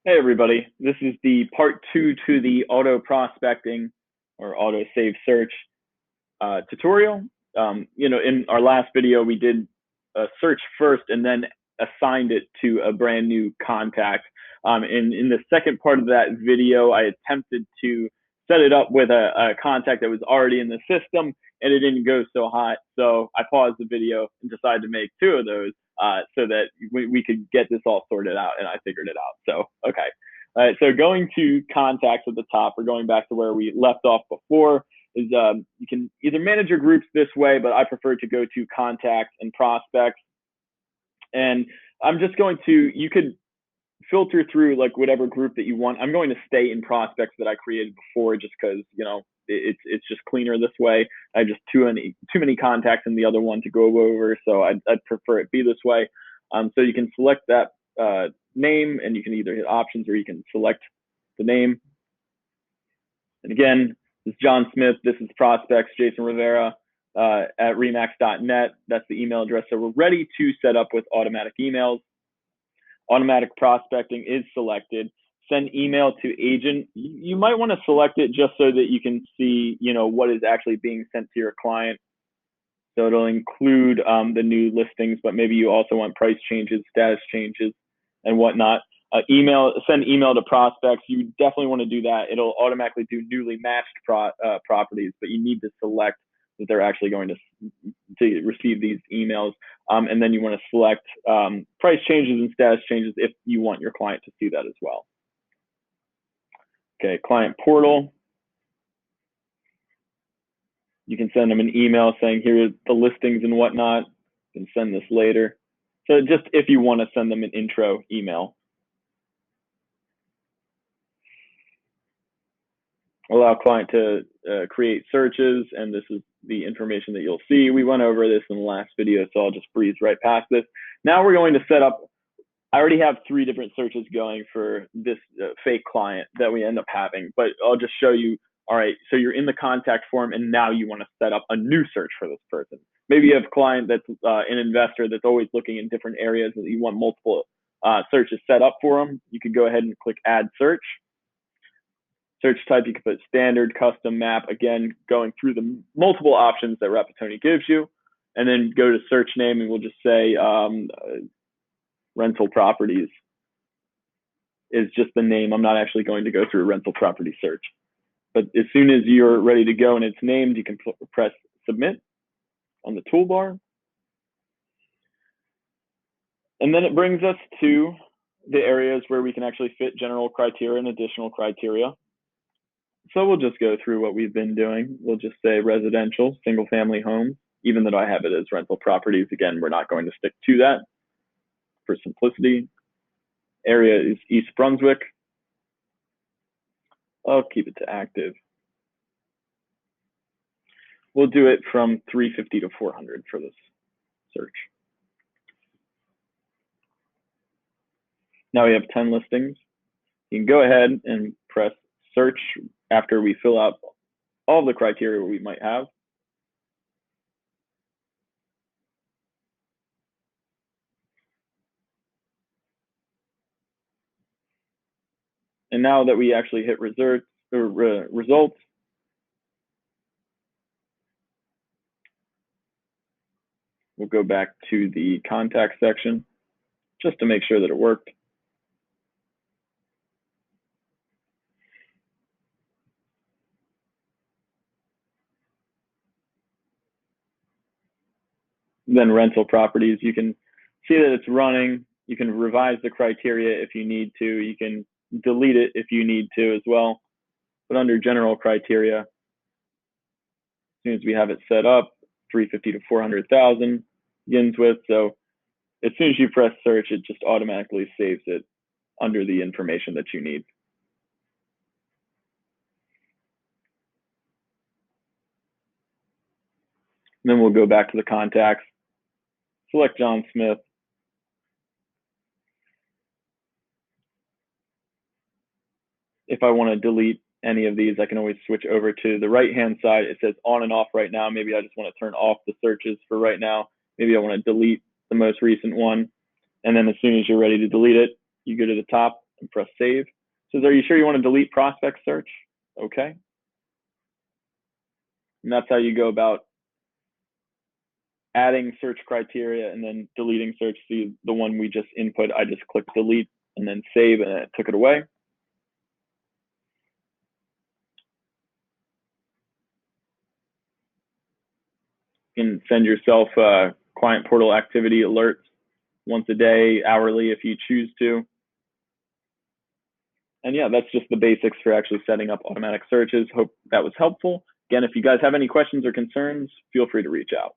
Hey everybody, this is the part two to the auto prospecting or auto save search tutorial. In our last video, we did a search first and then assigned it to a brand new contact. And in the second part of that video, I attempted to set it up with a contact that was already in the system, and it didn't go so hot. So I paused the video and decided to make two of those so that we could get this all sorted out, and I figured it out. So, okay. All right, so going to contacts at the top, we're going back to where we left off before is you can either manage your groups this way, but I prefer to go to contacts and prospects. And I'm just going to, you could filter through like whatever group that you want. I'm going to stay in prospects that I created before just because, it's just cleaner this way. I have just too many contacts in the other one to go over. So I'd prefer it be this way. So you can select that name and you can either hit options or you can select the name. And again, this is John Smith. This is prospects, Jason Rivera at remax.net. That's the email address. So we're ready to set up with automatic emails. Automatic prospecting is selected. Send email to agent. You might want to select it just so that you can see, what is actually being sent to your client. So it'll include the new listings, but maybe you also want price changes, status changes, and whatnot. Send email to prospects. You definitely want to do that. It'll automatically do newly matched properties, but you need to select that they're actually going to receive these emails. And then you want to select price changes and status changes if you want your client to see that as well. Okay, client portal. You can send them an email saying, here are the listings and whatnot. You can send this later. So just if you want to send them an intro email. Allow client to create searches, and this is the information that you'll see. We went over this in the last video, so I'll just breeze right past this. Now we're going to set up, I already have 3 different searches going for this fake client that we end up having, but I'll just show you. All right, so you're in the contact form, and now you want to set up a new search for this person. Maybe you have a client that's an investor that's always looking in different areas and you want multiple searches set up for them. You could go ahead and click add search. Search type, you can put standard, custom, map, again, going through the multiple options that Rapatoni gives you, and then go to search name, and we'll just say rental properties is just the name. I'm not actually going to go through a rental property search. But as soon as you're ready to go and it's named, you can press submit on the toolbar. And then it brings us to the areas where we can actually fit general criteria and additional criteria. So we'll just go through what we've been doing. We'll just say residential, single family homes, even though I have it as rental properties. Again, we're not going to stick to that for simplicity. Area is East Brunswick. I'll keep it to active. We'll do it from 350 to 400 for this search. Now we have 10 listings. You can go ahead and press search after we fill out all the criteria we might have. And now that we actually hit results, we'll go back to the contact section just to make sure that it worked. Then rental properties, you can see that it's running. You can revise the criteria if you need to. You can delete it if you need to as well. But under general criteria, as soon as we have it set up, 350 to 400,000 begins with. So as soon as you press search, it just automatically saves it under the information that you need. And then we'll go back to the contacts, select John Smith. If I want to delete any of these, I can always switch over to the right-hand side. It says on and off right now. Maybe I just want to turn off the searches for right now. Maybe I want to delete the most recent one. And then as soon as you're ready to delete it, you go to the top and press save. It says, are you sure you want to delete prospect search? Okay. And that's how you go about adding search criteria and then deleting search. See the one we just input, I just clicked delete and then save, and it took it away. You can send yourself client portal activity alerts once a day, hourly if you choose to. And yeah, that's just the basics for actually setting up automatic searches. Hope that was helpful. Again, if you guys have any questions or concerns, feel free to reach out.